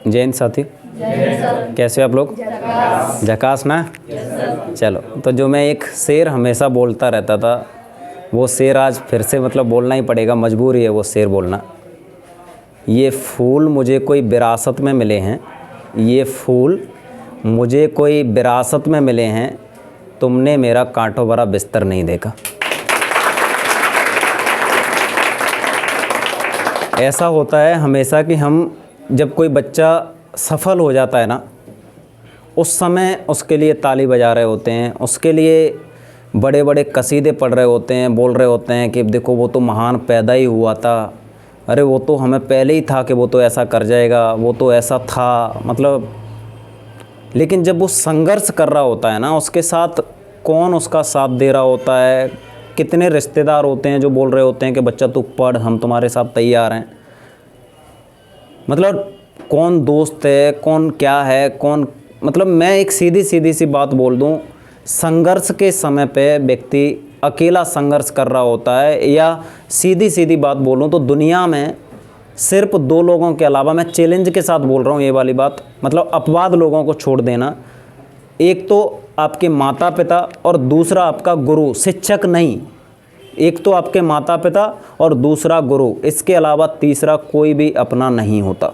जैन साथी कैसे हो आप लोग? झकास ना? चलो, तो जो मैं एक शेर हमेशा बोलता रहता था वो शेर आज फिर से मतलब बोलना ही पड़ेगा, मजबूरी है वो शेर बोलना। ये फूल मुझे कोई विरासत में मिले हैं, ये फूल मुझे कोई विरासत में मिले हैं, तुमने मेरा कांटों भरा बिस्तर नहीं देखा। ऐसा होता है हमेशा कि हम जब कोई बच्चा सफल हो जाता है ना, उस समय उसके लिए ताली बजा रहे होते हैं, उसके लिए बड़े बड़े कसीदे पढ़ रहे होते हैं, बोल रहे होते हैं कि देखो वो तो महान पैदा ही हुआ था, अरे वो तो हमें पहले ही था कि वो तो ऐसा कर जाएगा, वो तो ऐसा था, मतलब। लेकिन जब वो संघर्ष कर रहा होता है ना, उसके साथ कौन उसका साथ दे रहा होता है, कितने रिश्तेदार होते हैं जो बोल रहे होते हैं कि बच्चा तू पढ़, हम तुम्हारे साथ तैयार हैं। मतलब कौन दोस्त है, कौन क्या है, कौन, मतलब मैं एक सीधी सी बात बोल दूं, संघर्ष के समय पे व्यक्ति अकेला संघर्ष कर रहा होता है, या सीधी बात बोलूं तो दुनिया में सिर्फ दो लोगों के अलावा, मैं चैलेंज के साथ बोल रहा हूं ये वाली बात, मतलब अपवाद लोगों को छोड़ देना, एक तो आपके माता पिता और दूसरा आपका गुरु, शिक्षक नहीं, एक तो आपके माता पिता और दूसरा गुरु, इसके अलावा तीसरा कोई भी अपना नहीं होता।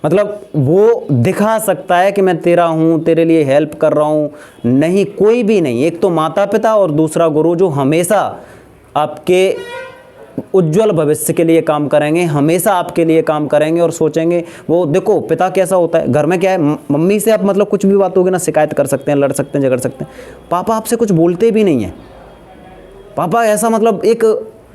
मतलब वो दिखा सकता है कि मैं तेरा हूँ, तेरे लिए हेल्प कर रहा हूँ, नहीं, कोई भी नहीं। एक तो माता पिता और दूसरा गुरु, जो हमेशा आपके उज्जवल भविष्य के लिए काम करेंगे, हमेशा आपके लिए काम करेंगे और सोचेंगे। वो देखो पिता कैसा होता है, घर में क्या है, मम्मी से आप मतलब कुछ भी बात होगी ना शिकायत कर सकते हैं, लड़ सकते हैं, झगड़ सकते हैं, पापा आपसे कुछ बोलते भी नहीं है। पापा ऐसा, मतलब एक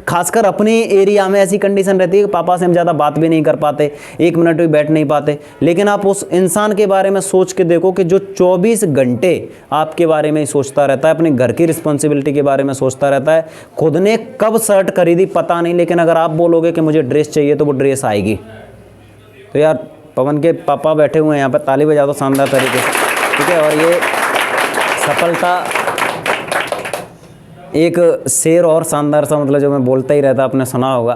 खासकर अपने एरिया में ऐसी कंडीशन रहती है कि पापा से हम ज़्यादा बात भी नहीं कर पाते, एक मिनट भी बैठ नहीं पाते। लेकिन आप उस इंसान के बारे में सोच के देखो कि जो 24 घंटे आपके बारे में ही सोचता रहता है, अपने घर की रिस्पॉन्सिबिलिटी के बारे में सोचता रहता है, खुद ने कब शर्ट खरीदी पता नहीं, लेकिन अगर आप बोलोगे कि मुझे ड्रेस चाहिए तो वो ड्रेस आएगी। तो यार पवन के पापा बैठे हुए हैं यहाँ पर, ताली बजा दो शानदार तरीके से, ठीक है। और ये सफलता एक शेर और शानदार सा, मतलब जो मैं बोलता ही रहता, आपने सुना होगा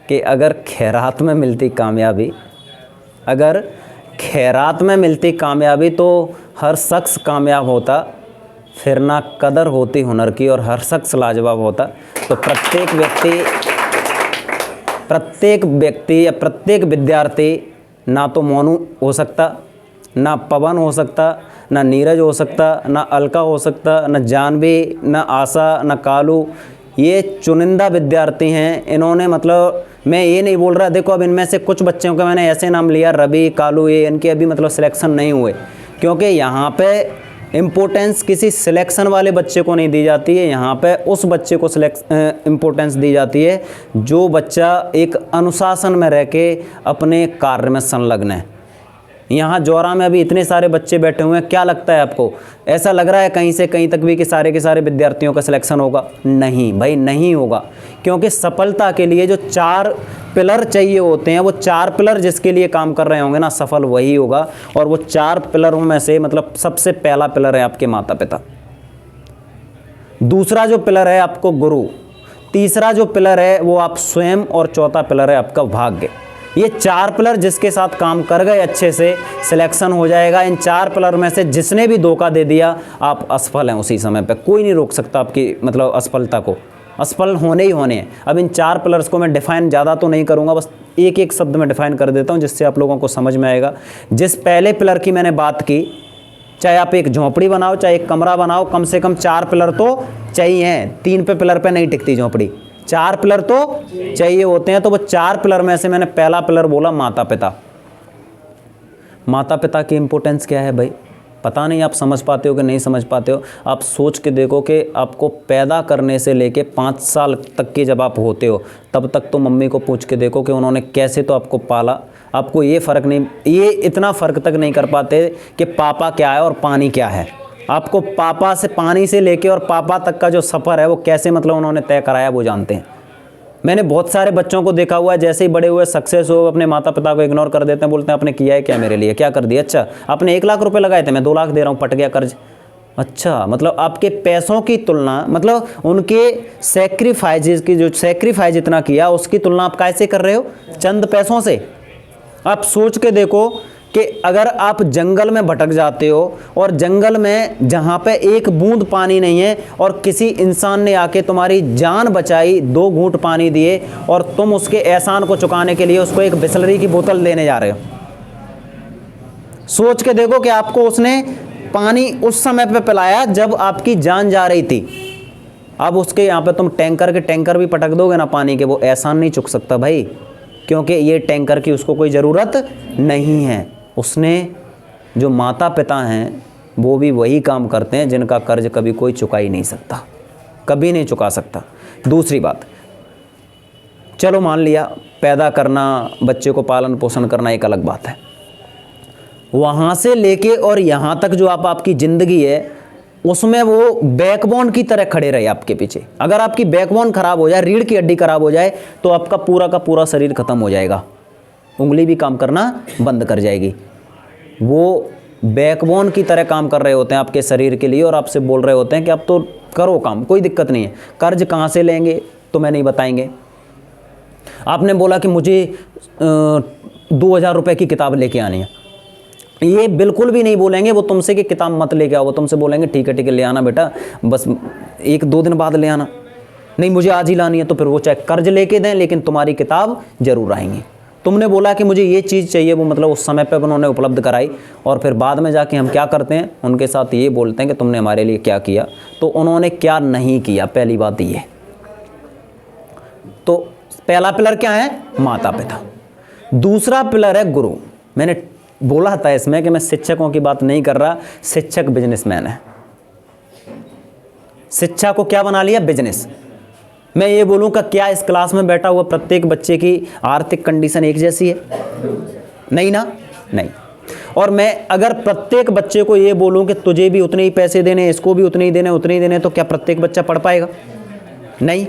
कि अगर खैरात में मिलती कामयाबी, अगर खैरात में मिलती कामयाबी तो हर शख्स कामयाब होता, फिर ना कदर होती हुनर की और हर शख्स लाजवाब होता। तो प्रत्येक व्यक्ति या प्रत्येक विद्यार्थी ना तो मोनू हो सकता, ना पवन हो सकता, ना नीरज हो सकता, ना अलका हो सकता, ना जानवी, ना आशा, ना कालू। ये चुनिंदा विद्यार्थी हैं। इन्होंने, मतलब मैं ये नहीं बोल रहा, देखो अब इनमें से कुछ बच्चों का मैंने ऐसे नाम लिया, रवि, कालू, ये इनके अभी मतलब सिलेक्शन नहीं हुए, क्योंकि यहाँ पे इम्पोर्टेंस किसी सिलेक्शन वाले बच्चे को नहीं दी जाती है। यहाँ पे उस बच्चे को इम्पोर्टेंस दी जाती है जो बच्चा एक अनुशासन में रह के अपने कार्य में संलग्न है। यहाँ जौरा में अभी इतने सारे बच्चे बैठे हुए हैं, क्या लगता है आपको, ऐसा लग रहा है कहीं से कहीं तक भी कि सारे के सारे विद्यार्थियों का सिलेक्शन होगा? नहीं भाई, नहीं होगा। क्योंकि सफलता के लिए जो 4 पिलर चाहिए होते हैं, वो 4 पिलर जिसके लिए काम कर रहे होंगे ना, सफल वही होगा। और वो 4 पिलरों में से मतलब सबसे पहला पिलर है आपके माता पिता, दूसरा जो पिलर है आपको गुरु, तीसरा जो पिलर है वो आप स्वयं, और चौथा पिलर है आपका भाग्य। ये 4 पिलर जिसके साथ काम कर गए अच्छे से, सिलेक्शन हो जाएगा। इन 4 पिलर में से जिसने भी धोखा दे दिया, आप असफल हैं उसी समय पे। कोई नहीं रोक सकता आपकी मतलब असफलता को, असफल होने ही होने हैं। अब इन 4 पिलर्स को मैं डिफाइन ज़्यादा तो नहीं करूँगा, बस एक शब्द में डिफाइन कर देता हूँ जिससे आप लोगों को समझ में आएगा। जिस पहले पिलर की मैंने बात की, चाहे आप एक झोंपड़ी बनाओ, चाहे एक कमरा बनाओ, कम से कम 4 पिलर तो चाहिए। 3 पिलर पे नहीं टिकती झोंपड़ी, 4 पिलर तो चाहिए होते हैं। तो वो 4 पिलर में से मैंने पहला पिलर बोला माता पिता। माता पिता की इम्पोर्टेंस क्या है भाई, पता नहीं आप समझ पाते हो कि नहीं समझ पाते हो। आप सोच के देखो कि आपको पैदा करने से लेके 5 साल तक के जब आप होते हो, तब तक तो मम्मी को पूछ के देखो कि उन्होंने कैसे तो आपको पाला। आपको ये फ़र्क नहीं, ये इतना फ़र्क तक नहीं कर पाते कि पापा क्या है और पानी क्या है। आपको पापा से, पानी से लेके और पापा तक का जो सफ़र है वो कैसे मतलब उन्होंने तय कराया वो जानते हैं। मैंने बहुत सारे बच्चों को देखा हुआ है, जैसे ही बड़े हुए सक्सेस हो अपने माता पिता को इग्नोर कर देते हैं, बोलते हैं आपने किया है क्या मेरे लिए, क्या कर दिया? अच्छा आपने 1 लाख रुपए लगाए थे, मैं 2 लाख दे रहा हूँ, पट गया कर्ज। अच्छा, मतलब आपके पैसों की तुलना, मतलब उनके सैक्रिफाइजेस की, जो सैक्रिफाइस जितना किया उसकी तुलना आप कैसे कर रहे हो? चंद पैसों से। आप सोच के देखो कि अगर आप जंगल में भटक जाते हो और जंगल में जहाँ पे एक बूंद पानी नहीं है और किसी इंसान ने आके तुम्हारी जान बचाई, 2 घूंट पानी दिए, और तुम उसके एहसान को चुकाने के लिए उसको एक बिसलरी की बोतल देने जा रहे हो। सोच के देखो कि आपको उसने पानी उस समय पे पिलाया जब आपकी जान जा रही थी। अब उसके यहाँ पे तुम टैंकर के टैंकर भी पटक दोगे ना पानी के, वो एहसान नहीं चुक सकता भाई, क्योंकि ये टैंकर की उसको कोई ज़रूरत नहीं है। उसने, जो माता पिता हैं वो भी वही काम करते हैं जिनका कर्ज कभी कोई चुका ही नहीं सकता, कभी नहीं चुका सकता। दूसरी बात, चलो मान लिया पैदा करना, बच्चे को पालन पोषण करना एक अलग बात है, वहाँ से लेके और यहाँ तक जो आपकी ज़िंदगी है उसमें वो बैकबोन की तरह खड़े रहे आपके पीछे। अगर आपकी बैकबोन खराब हो जाए, रीढ़ की हड्डी खराब हो जाए, तो आपका पूरा का पूरा शरीर खत्म हो जाएगा, उंगली भी काम करना बंद कर जाएगी। वो बैकबोन की तरह काम कर रहे होते हैं आपके शरीर के लिए और आपसे बोल रहे होते हैं कि अब तो करो काम, कोई दिक्कत नहीं है। कर्ज कहाँ से लेंगे तो मैं नहीं बताएंगे। आपने बोला कि मुझे 2000 रुपये की किताब लेके आनी है, ये बिल्कुल भी नहीं बोलेंगे वो तुमसे कि किताब मत लेके आओ। वो तुमसे बोलेंगे ठीक है ले आना बेटा, बस 1-2 दिन बाद ले आना। नहीं मुझे आज ही लानी है, तो फिर वो चाहे कर्ज लेके दें लेकिन तुम्हारी किताब जरूर आएंगी। तुमने बोला कि मुझे ये चीज़ चाहिए, वो मतलब उस समय पर उन्होंने उपलब्ध कराई, और फिर बाद में जाके हम क्या करते हैं, उनके साथ ये बोलते हैं कि तुमने हमारे लिए क्या किया। तो उन्होंने क्या नहीं किया, पहली बात ये। तो पहला पिलर क्या है? माता पिता। दूसरा पिलर है गुरु। मैंने बोला था इसमें कि मैं शिक्षकों की बात नहीं कर रहा, शिक्षक बिजनेसमैन है। शिक्षा को क्या बना लिया? बिजनेस। मैं ये बोलूँ कि क्या इस क्लास में बैठा हुआ प्रत्येक बच्चे की आर्थिक कंडीशन एक जैसी है? नहीं ना, नहीं। और मैं अगर प्रत्येक बच्चे को ये बोलूँ कि तुझे भी उतने ही पैसे देने, इसको भी उतने ही देने, तो क्या प्रत्येक बच्चा पढ़ पाएगा? नहीं।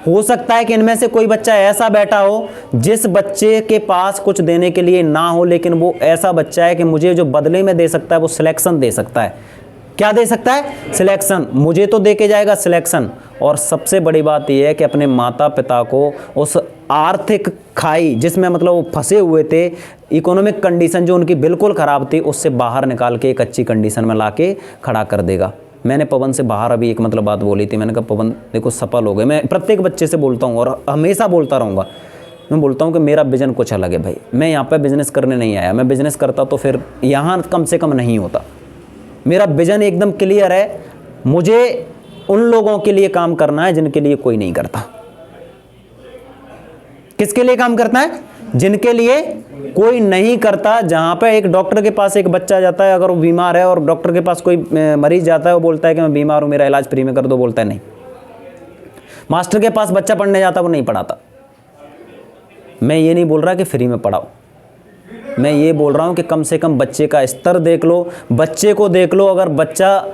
हो सकता है कि इनमें से कोई बच्चा ऐसा बैठा हो जिस बच्चे के पास कुछ देने के लिए ना हो, लेकिन वो ऐसा बच्चा है कि मुझे जो बदले में दे सकता है वो सिलेक्शन दे सकता है। क्या दे सकता है? सिलेक्शन। मुझे तो दे के जाएगा सिलेक्शन। और सबसे बड़ी बात यह है कि अपने माता पिता को उस आर्थिक खाई जिसमें मतलब वो फंसे हुए थे, इकोनॉमिक कंडीशन जो उनकी बिल्कुल ख़राब थी, उससे बाहर निकाल के एक अच्छी कंडीशन में ला के खड़ा कर देगा। मैंने पवन से बाहर अभी एक मतलब बात बोली थी, मैंने कहा पवन देखो सफल हो गए। मैं प्रत्येक बच्चे से बोलता हूँ और हमेशा बोलता रहूँगा। मैं बोलता हूँ कि मेरा विज़न कुछ अलग है भाई। मैं यहाँ पे बिज़नेस करने नहीं आया, मैं बिज़नेस करता तो फिर यहाँ कम से कम नहीं होता। मेरा विज़न एकदम क्लियर है, मुझे उन लोगों के लिए काम करना है जिनके लिए कोई नहीं करता। किसके लिए काम करना है? जिनके लिए कोई नहीं करता। जहाँ पे एक डॉक्टर के पास एक बच्चा जाता है, अगर वो बीमार है और डॉक्टर के पास कोई मरीज जाता है, वो बोलता है कि मैं बीमार हूँ, मेरा इलाज फ्री में कर दो, बोलता है नहीं। मास्टर के पास बच्चा पढ़ने जाता, वो नहीं पढ़ाता। मैं ये नहीं बोल रहा कि फ्री में पढ़ाओ, मैं ये बोल रहा हूँ कि कम से कम बच्चे का स्तर देख लो, बच्चे को देख लो। अगर बच्चा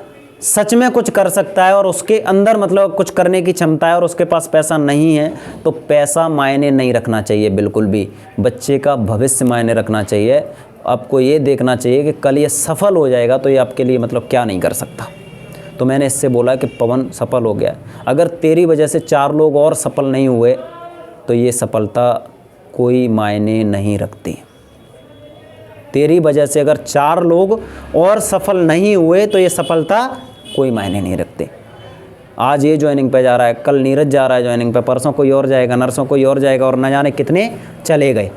सच में कुछ कर सकता है और उसके अंदर मतलब कुछ करने की क्षमता है और उसके पास पैसा नहीं है, तो पैसा मायने नहीं रखना चाहिए बिल्कुल भी। बच्चे का भविष्य मायने रखना चाहिए। आपको ये देखना चाहिए कि कल ये सफल हो जाएगा तो ये आपके लिए मतलब क्या नहीं कर सकता। तो मैंने इससे बोला कि पवन सफल हो गया। अगर तेरी वजह से 4 लोग और सफल नहीं हुए तो ये सफलता कोई मायने नहीं रखती। तेरी वजह से अगर 4 लोग और सफल नहीं हुए तो ये सफलता कोई मायने नहीं रखते। आज ये ज्वाइनिंग पे जा रहा है, कल नीरज जा रहा है ज्वाइनिंग पे, परसों कोई और जाएगा, नरसों कोई और जाएगा, और न जाने कितने चले गए।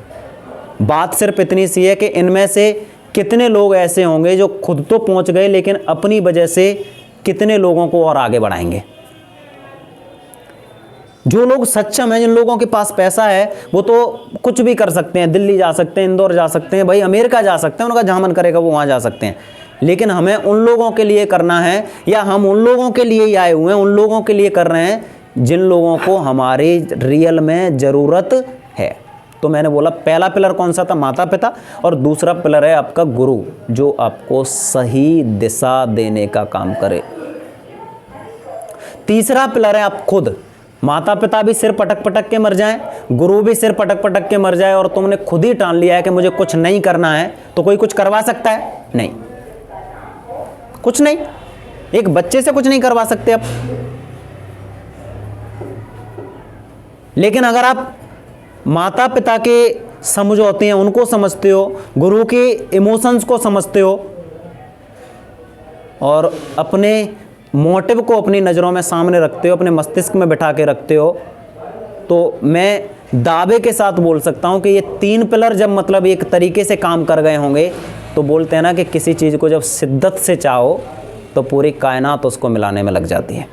बात सिर्फ इतनी सी है कि इनमें से कितने लोग ऐसे होंगे जो खुद तो पहुंच गए लेकिन अपनी वजह से कितने लोगों को और आगे बढ़ाएंगे। जो लोग सक्षम हैं, जिन लोगों के पास पैसा है, वो तो कुछ भी कर सकते हैं। दिल्ली जा सकते हैं, इंदौर जा सकते हैं, भाई अमेरिका जा सकते हैं, उनका जहाँ मन करेगा वो वहाँ जा सकते हैं। लेकिन हमें उन लोगों के लिए करना है, या हम उन लोगों के लिए ही आए हुए हैं, उन लोगों के लिए कर रहे हैं जिन लोगों को हमारी रियल में ज़रूरत है। तो मैंने बोला पहला पिलर कौन सा था? माता पिता। और दूसरा पिलर है आपका गुरु, जो आपको सही दिशा देने का काम करे। तीसरा पिलर है आप खुद। माता पिता भी सिर पटक पटक के मर जाएं, गुरु भी सिर पटक पटक के मर जाए, और तुमने खुद ही ठान लिया है कि मुझे कुछ नहीं करना है, तो कोई कुछ करवा सकता है? नहीं, कुछ नहीं। एक बच्चे से कुछ नहीं करवा सकते आप। लेकिन अगर आप माता पिता के समझौते हैं उनको समझते हो, गुरु के इमोशंस को समझते हो और अपने मोटिव को अपनी नज़रों में सामने रखते हो, अपने मस्तिष्क में बिठा के रखते हो, तो मैं दावे के साथ बोल सकता हूं कि ये 3 पिलर जब मतलब एक तरीके से काम कर गए होंगे, तो बोलते हैं ना कि किसी चीज़ को जब शिद्दत से चाहो तो पूरी कायनात उसको मिलाने में लग जाती है।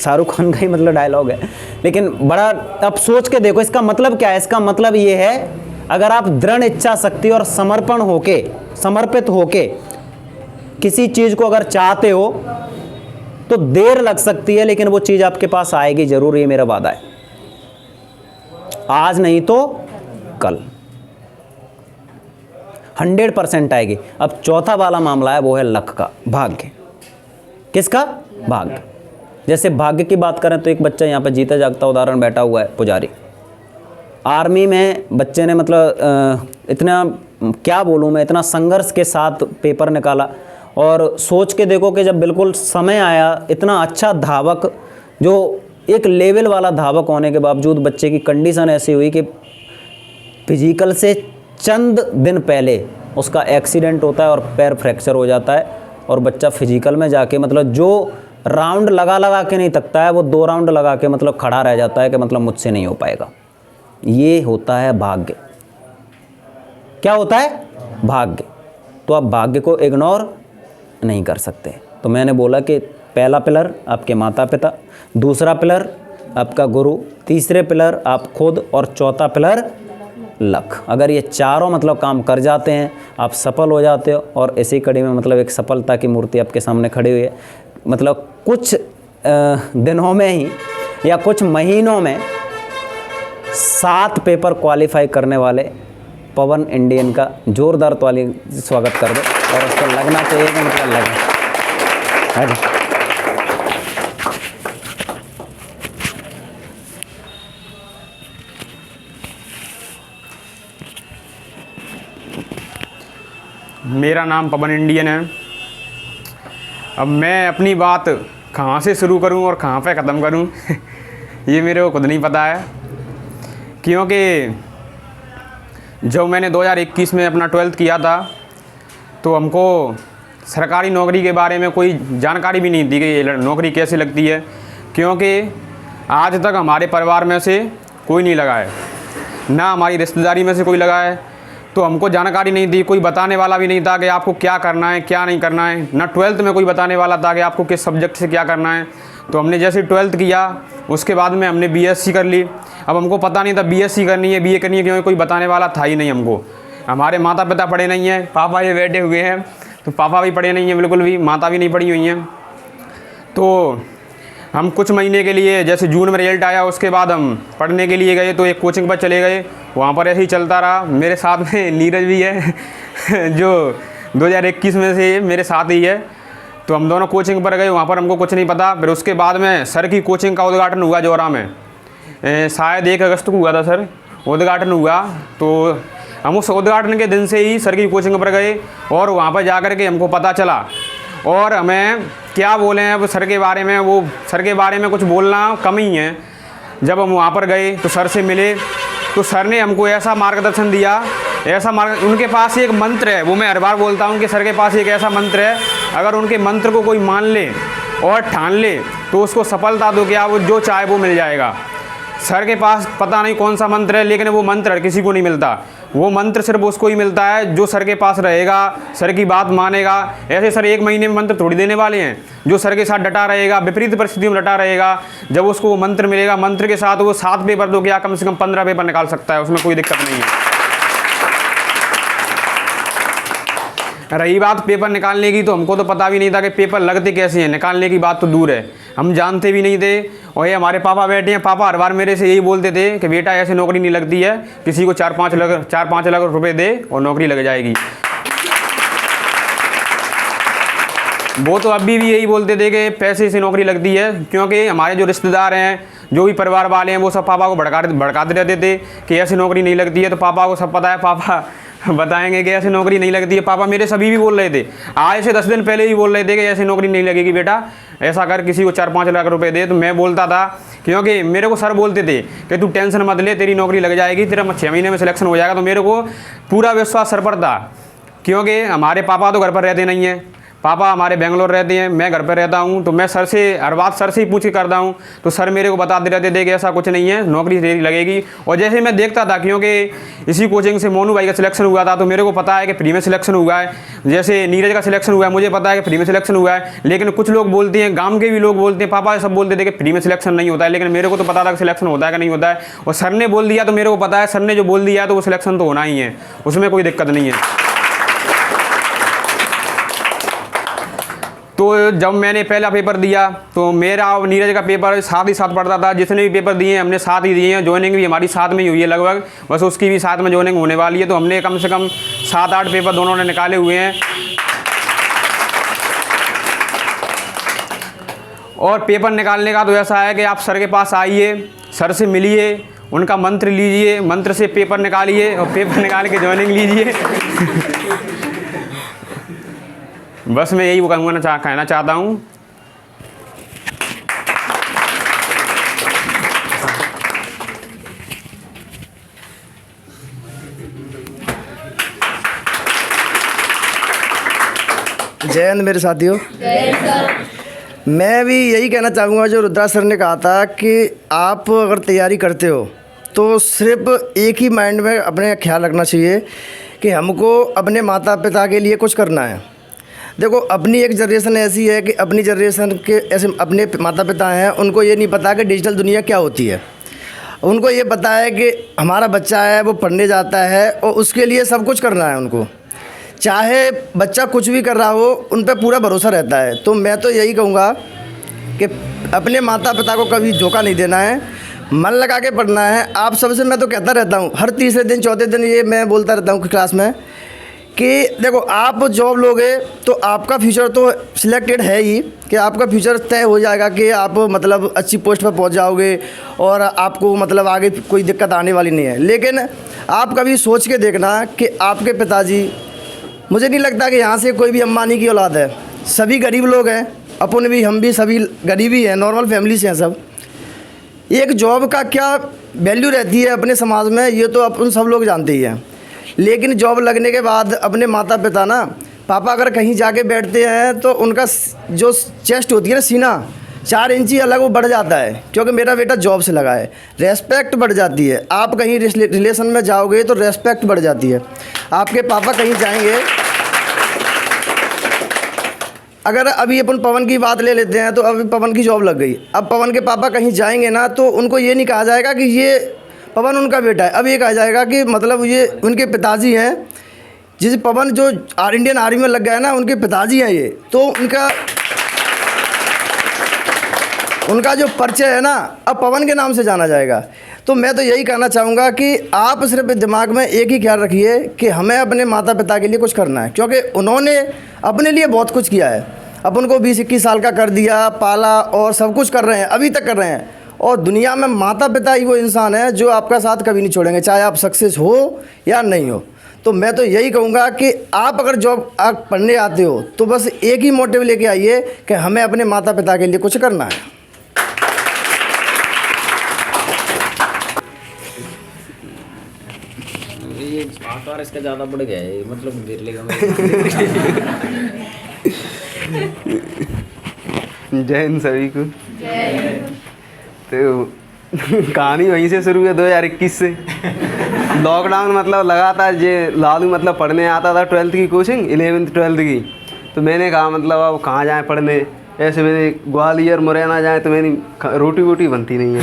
शाहरुख खान का ही मतलब डायलॉग है, लेकिन बड़ा अब सोच के देखो इसका मतलब क्या है। इसका मतलब ये है, अगर आप दृढ़ इच्छा शक्ति और समर्पित होके किसी चीज़ को अगर चाहते हो तो देर लग सकती है, लेकिन वो चीज़ आपके पास आएगी जरूर, ये मेरा वादा है। आज नहीं तो कल 100% आएगी। अब चौथा वाला मामला है, वो है लक का, भाग्य। किसका? भाग्य। जैसे भाग्य की बात करें तो एक बच्चा यहाँ पे जीता जागता उदाहरण बैठा हुआ है, पुजारी। आर्मी में बच्चे ने मतलब इतना क्या बोलूँ मैं, इतना संघर्ष के साथ पेपर निकाला और सोच के देखो कि जब बिल्कुल समय आया, इतना अच्छा धावक, जो एक लेवल वाला धावक होने के बावजूद बच्चे की कंडीशन ऐसी हुई कि फिजिकल से चंद दिन पहले उसका एक्सीडेंट होता है और पैर फ्रैक्चर हो जाता है और बच्चा फिजिकल में जाके मतलब जो राउंड लगा के नहीं थकता है, वो 2 राउंड लगा के मतलब खड़ा रह जाता है कि मतलब मुझसे नहीं हो पाएगा। ये होता है भाग्य। क्या होता है? भाग्य। तो आप भाग्य को इग्नोर नहीं कर सकते। तो मैंने बोला कि पहला पिलर आपके माता पिता, दूसरा पिलर आपका गुरु, तीसरे पिलर आप खुद और चौथा पिलर लक। अगर ये चारों मतलब काम कर जाते हैं, आप सफल हो जाते हो। और इसी कड़ी में मतलब एक सफलता की मूर्ति आपके सामने खड़ी हुई है। मतलब कुछ दिनों में ही या कुछ महीनों में 7 पेपर क्वालिफाई करने वाले पवन इंडियन का जोरदार ताली स्वागत कर दो और उसको लगना चाहिए कि मतलब लगे। मेरा नाम पवन इंडियन है। अब मैं अपनी बात कहाँ से शुरू करूँ और कहाँ पे ख़त्म करूँ ये मेरे को खुद नहीं पता है, क्योंकि जब मैंने 2021 में अपना 12th किया था तो हमको सरकारी नौकरी के बारे में कोई जानकारी भी नहीं दी कि ये नौकरी कैसे लगती है, क्योंकि आज तक हमारे परिवार में से कोई नहीं लगा है, ना हमारी रिश्तेदारी में से कोई लगा है। तो हमको जानकारी नहीं दी, कोई बताने वाला भी नहीं था कि आपको क्या करना है क्या नहीं करना है, ना 12th में कोई बताने वाला था कि आपको किस सब्जेक्ट से क्या करना है। तो हमने जैसे 12th किया उसके बाद में हमने BSc कर ली। अब हमको पता नहीं था BSc करनी है BA करनी है, क्योंकि कोई बताने वाला था ही नहीं हमको। हमारे माता पिता पढ़े नहीं हैं, पापा ये बैठे हुए हैं तो पापा भी पढ़े नहीं हैं बिल्कुल भी, माता भी नहीं पढ़ी हुई हैं। तो हम कुछ महीने के लिए, जैसे जून में रिजल्ट आया उसके बाद हम पढ़ने के लिए गए, तो एक कोचिंग पर चले गए, वहाँ पर ऐसे ही चलता रहा। मेरे साथ में नीरज भी है जो 2021 में से मेरे साथ ही है। तो हम दोनों कोचिंग पर गए, वहाँ पर हमको कुछ नहीं पता। फिर उसके बाद में सर की कोचिंग का उद्घाटन हुआ जोरा में, शायद 1 अगस्त को हुआ था सर उद्घाटन हुआ। तो हम उस उद्घाटन के दिन से ही सर की कोचिंग पर गए और वहाँ पर जा कर के हमको पता चला। और हमें क्या बोले हैं अब सर के बारे में, वो सर के बारे में कुछ बोलना कम ही है। जब हम वहाँ पर गए तो सर से मिले तो सर ने हमको ऐसा मार्गदर्शन दिया, उनके पास एक मंत्र है, वो मैं हर बार बोलता हूँ कि सर के पास एक ऐसा मंत्र है, अगर उनके मंत्र को कोई मान ले और ठान ले तो उसको सफलता दो, क्या वो जो चाहे वो मिल जाएगा। सर के पास पता नहीं कौन सा मंत्र है, लेकिन वो मंत्र हर किसी को नहीं मिलता। वो मंत्र सिर्फ उसको ही मिलता है जो सर के पास रहेगा, सर की बात मानेगा। ऐसे सर 1 महीने में मंत्र थोड़ी देने वाले हैं। जो सर के साथ डटा रहेगा, विपरीत परिस्थितियों में डटा रहेगा, जब उसको वो मंत्र मिलेगा, मंत्र के साथ वो 7 पेपर दो क्या कम से कम 15 पेपर निकाल सकता है, उसमें कोई दिक्कत नहीं है। रही बात पेपर निकालने की, तो हमको तो पता भी नहीं था कि पेपर लगते कैसे हैं, निकालने की बात तो दूर है, हम जानते भी नहीं थे। और ये हमारे पापा बैठे हैं, पापा हर बार मेरे से यही बोलते थे कि बेटा ऐसे नौकरी नहीं लगती है, किसी को 4-5 लाख रुपए दे और नौकरी लग जाएगी। वो तो अभी भी यही बोलते थे कि पैसे से नौकरी लगती है, क्योंकि हमारे जो रिश्तेदार हैं, जो भी परिवार वाले हैं, वो सब पापा को भड़काते रहते थे कि ऐसी नौकरी नहीं लगती है। तो पापा को सब पता है, पापा बताएंगे कि ऐसे नौकरी नहीं लगती है। पापा मेरे सभी भी बोल रहे थे, आज से 10 दिन पहले ही बोल रहे थे कि ऐसे नौकरी नहीं लगेगी बेटा, ऐसा कर किसी को 4-5 लाख रुपए दे। तो मैं बोलता था, क्योंकि मेरे को सर बोलते थे कि तू टेंशन मत ले, तेरी नौकरी लग जाएगी, तेरा 6 महीने में सिलेक्शन हो जाएगा। तो मेरे को पूरा विश्वास सर पर था, क्योंकि हमारे पापा तो घर पर रहते नहीं हैं, पापा हमारे बेंगलोर रहते हैं, मैं घर पर रहता हूँ। तो मैं सर से हर बात सर से ही पूछ के करता हूँ। तो सर मेरे को बताते रहते थे कि ऐसा कुछ नहीं है, नौकरी तेरी लगेगी। और जैसे मैं देखता था, क्योंकि इसी कोचिंग से मोनू भाई का सिलेक्शन हुआ था, तो मेरे को पता है कि फ्री में सिलेक्शन हुआ है। जैसे नीरज का सिलेक्शन हुआ है, मुझे पता है कि फ्री में सिलेक्शन हुआ है। लेकिन कुछ लोग बोलते हैं, गाँव के भी लोग बोलते हैं, पापा सब बोलते थे कि फ्री में सिलेक्शन नहीं होता है। लेकिन मेरे को तो पता था कि सिलेक्शन होता है कि नहीं होता है। और सर ने बोल दिया तो मेरे को पता है, सर ने जो बोल दिया है तो वो सिलेक्शन तो होना ही है, उसमें कोई दिक्कत नहीं है। तो जब मैंने पहला पेपर दिया तो मेरा और नीरज का पेपर साथ ही साथ पढ़ता था। जितने भी पेपर दिए हमने साथ ही दिए हैं, ज्वाइनिंग भी हमारी साथ में ही हुई है लगभग, बस उसकी भी साथ में ज्वाइनिंग होने वाली है। तो हमने कम से कम 7-8 पेपर दोनों ने निकाले हुए हैं। और पेपर निकालने का तो ऐसा है कि आप सर के पास आइए, सर से मिलिए, उनका मंत्र लीजिए, मंत्र से पेपर निकालिए और पेपर निकाल के ज्वाइनिंग लीजिए। बस मैं यही कहना चाहता हूँ। जय हिंद मेरे साथियों। मैं भी यही कहना चाहूँगा जो रुद्रा सर ने कहा था कि आप अगर तैयारी करते हो तो सिर्फ एक ही माइंड में अपने ख्याल रखना चाहिए कि हमको अपने माता पिता के लिए कुछ करना है। देखो, अपनी एक जनरेशन ऐसी है कि अपनी जनरेशन के ऐसे अपने माता पिता हैं, उनको ये नहीं पता कि डिजिटल दुनिया क्या होती है। उनको ये पता है कि हमारा बच्चा है वो पढ़ने जाता है और उसके लिए सब कुछ करना है उनको, चाहे बच्चा कुछ भी कर रहा हो, उन पर पूरा भरोसा रहता है। तो मैं तो यही कहूँगा कि अपने माता पिता को कभी धोखा नहीं देना है, मन लगा के पढ़ना है। आप सबसे मैं तो कहता रहता हूँ, हर तीसरे दिन चौथे दिन ये मैं बोलता रहता हूँ क्लास में कि देखो, आप जॉब लोगे तो आपका फ्यूचर तो सिलेक्टेड है ही, कि आपका फ्यूचर तय हो जाएगा कि आप मतलब अच्छी पोस्ट पर पहुंच जाओगे और आपको मतलब आगे कोई दिक्कत आने वाली नहीं है। लेकिन आप कभी सोच के देखना कि आपके पिताजी, मुझे नहीं लगता कि यहाँ से कोई भी अंबानी की औलाद है, सभी गरीब लोग हैं, अपन भी, हम भी सभी गरीब ही हैं, नॉर्मल फैमिली से हैं सब। एक जॉब का क्या वैल्यू रहती है अपने समाज में, ये तो अपन सब लोग जानते ही हैं। लेकिन जॉब लगने के बाद अपने माता पिता ना, पापा अगर कहीं जाके बैठते हैं तो उनका जो चेस्ट होती है ना, सीना 4 इंची अलग वो बढ़ जाता है, क्योंकि मेरा बेटा जॉब से लगा है। रेस्पेक्ट बढ़ जाती है। आप कहीं रिलेशन में जाओगे तो रेस्पेक्ट बढ़ जाती है। आपके पापा कहीं जाएंगे, अगर अभी अपन पवन की बात ले लेते हैं तो अभी पवन की जॉब लग गई, अब पवन के पापा कहीं जाएंगे ना तो उनको ये नहीं कहा जाएगा कि ये पवन उनका बेटा है, अब ये कहा जाएगा कि मतलब ये उनके पिताजी हैं। जिस पवन जो इंडियन आर्मी में लग गया है ना, उनके पिताजी हैं ये, तो उनका जो परिचय है ना अब पवन के नाम से जाना जाएगा। तो मैं तो यही कहना चाहूँगा कि आप सिर्फ दिमाग में एक ही ख्याल रखिए कि हमें अपने माता पिता के लिए कुछ करना है, क्योंकि उन्होंने अपने लिए बहुत कुछ किया है। अपन को 20-21 साल का कर दिया, पाला और सब कुछ कर रहे हैं, अभी तक कर रहे हैं। और दुनिया में माता पिता ही वो इंसान है जो आपका साथ कभी नहीं छोड़ेंगे, चाहे आप सक्सेस हो या नहीं हो। तो मैं तो यही कहूँगा कि आप अगर जॉब आप पढ़ने आते हो तो बस एक ही मोटिव लेके आइए कि हमें अपने माता पिता के लिए कुछ करना है। ये आकार इसका ज़्यादा बढ़ गया है, मतलब गिर लेगा। जय हिंद सभी को। तो कहानी वहीं से शुरू है 2021 से। लॉकडाउन मतलब लगातार ये लालू मतलब पढ़ने आता था 12th की कोचिंग, 11th 12th की। तो मैंने कहा मतलब अब कहाँ जाएँ पढ़ने, ऐसे मैंने ग्वालियर मुरैना जाए तो मेरी रोटी वोटी बनती नहीं है।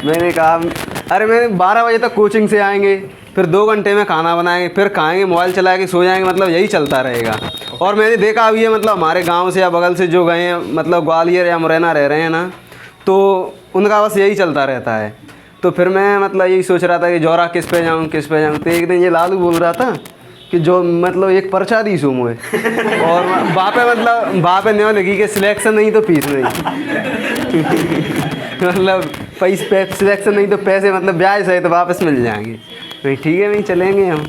मैंने कहा अरे मैंने 12 बजे तक कोचिंग से आएंगे, फिर 2 घंटे में खाना बनाएंगे, फिर खाएंगे, मोबाइल चलाएंगे, सो जाएंगे, मतलब यही चलता रहेगा। और मैंने देखा अभी है मतलब हमारे गांव से या बगल से जो गए हैं मतलब ग्वालियर या मुरैना रह रहे हैं ना, तो उनका बस यही चलता रहता है। तो फिर मैं मतलब यही सोच रहा था कि जौरा किस पे जाऊँ। तो एक दिन ये लालू बोल रहा था कि जो मतलब एक पर्चा दी सो मुझे और वहाँ पे न्यो लिखी कि सिलेक्शन नहीं तो फीस नहीं। मतलब पैसे सिलेक्शन नहीं तो पैसे मतलब ब्याज सहित वापस मिल जाएंगे। तो ठीक है, वहीं चलेंगे हम।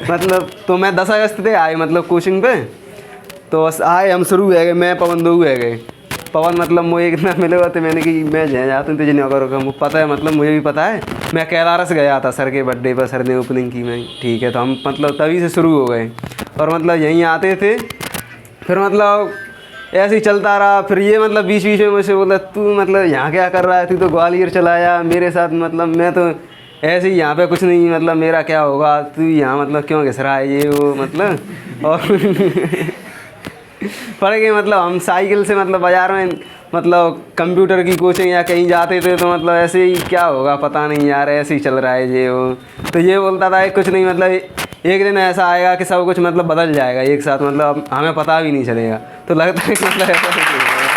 मतलब तो मैं 10 अगस्त पे आए मतलब कोचिंग पे, तो आए हम शुरू है गए, मैं पवन दो है गए। पवन मतलब मुझे कितना मिले हुआ थे, मैंने कि मैं जाता हूँ तुझे नहीं करूँगा, मुझे पता है, मतलब मुझे भी पता है। मैं कैलारस गया था सर के बर्थडे पर, सर ने ओपनिंग की मैं, ठीक है। तो हम मतलब तभी से शुरू हो गए और मतलब यहीं आते थे। फिर मतलब ऐसे ही चलता रहा। फिर ये मतलब बीच बीच में मुझसे बोला, तू मतलब यहाँ क्या कर रहा है, तू तो ग्वालियर चला आया मेरे साथ, मतलब मैं तो ऐसे ही यहाँ पे कुछ नहीं, मतलब मेरा क्या होगा, तू यहाँ मतलब क्यों घिस रहा है ये वो मतलब। और पढ़ गए मतलब हम साइकिल से मतलब बाज़ार में मतलब कंप्यूटर की कोचिंग या कहीं जाते थे, तो मतलब ऐसे ही क्या होगा पता नहीं यार, ऐसे ही चल रहा है ये वो। तो ये बोलता था कुछ नहीं, मतलब एक दिन ऐसा आएगा कि सब कुछ मतलब बदल जाएगा एक साथ, मतलब हमें पता भी नहीं चलेगा। तो लगता है कि मतलब ऐसा कुछ नहीं होगा।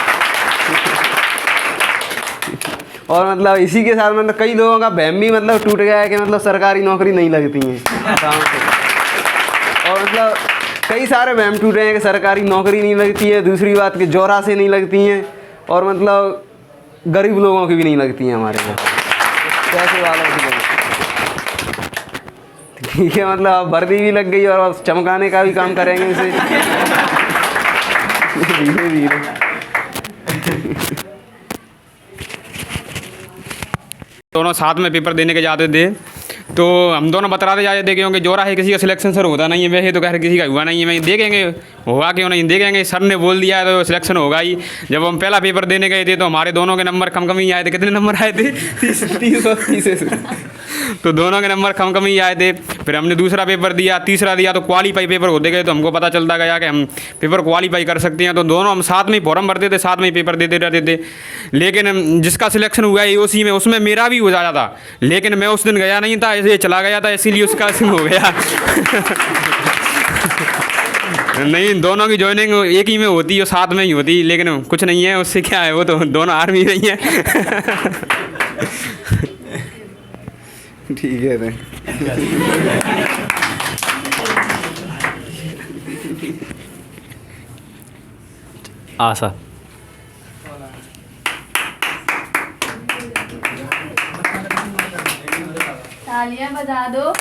और मतलब इसी के साथ मतलब कई लोगों का वहम भी मतलब टूट गया है कि मतलब सरकारी नौकरी नहीं लगती है काम से। और मतलब कई सारे वहम टूटे हैं कि सरकारी नौकरी नहीं लगती है, दूसरी बात कि जोरा से नहीं लगती हैं, और मतलब गरीब लोगों की भी नहीं लगती हैं हमारे को, पैसे वालों की नहीं। ठीक है, मतलब अब वर्दी भी लग गई और अब चमकाने का भी काम करेंगे इसे धीरे धीरे। दोनों साथ में पेपर देने के जाते थे, तो हम दोनों बतलाते जाते थे क्योंकि जोरा है किसी का सिलेक्शन सर होता नहीं है, वैसे तो खैर किसी का हुआ नहीं है, मैं देखेंगे होगा क्यों नहीं, देखेंगे सर ने बोल दिया है तो सिलेक्शन होगा ही। जब हम पहला पेपर देने गए थे तो हमारे दोनों के नंबर कम ही आए थे। कितने नंबर आए थे? 30 तो दोनों के नंबर कम ही आए थे। फिर हमने दूसरा पेपर दिया, तीसरा दिया, तो क्वालीफाई पेपर होते गए, तो हमको पता चलता गया कि हम पेपर क्वालीफाई कर सकते हैं। तो दोनों हम साथ में ही फॉर्म भरते थे, साथ में ही पेपर देते रहते थे। लेकिन जिसका सिलेक्शन हुआ AOC में, उसमें मेरा भी हो जाता था, लेकिन मैं उस दिन गया नहीं था, ऐसे चला गया था, इसीलिए उसका सिम हो गया। नहीं, दोनों की ज्वाइनिंग एक ही में होती है, साथ में ही होती, लेकिन कुछ नहीं है उससे, क्या है, वो तो दोनों आर्मी रही हैं। ठीक है भाई। आशा तालियां बजा दो।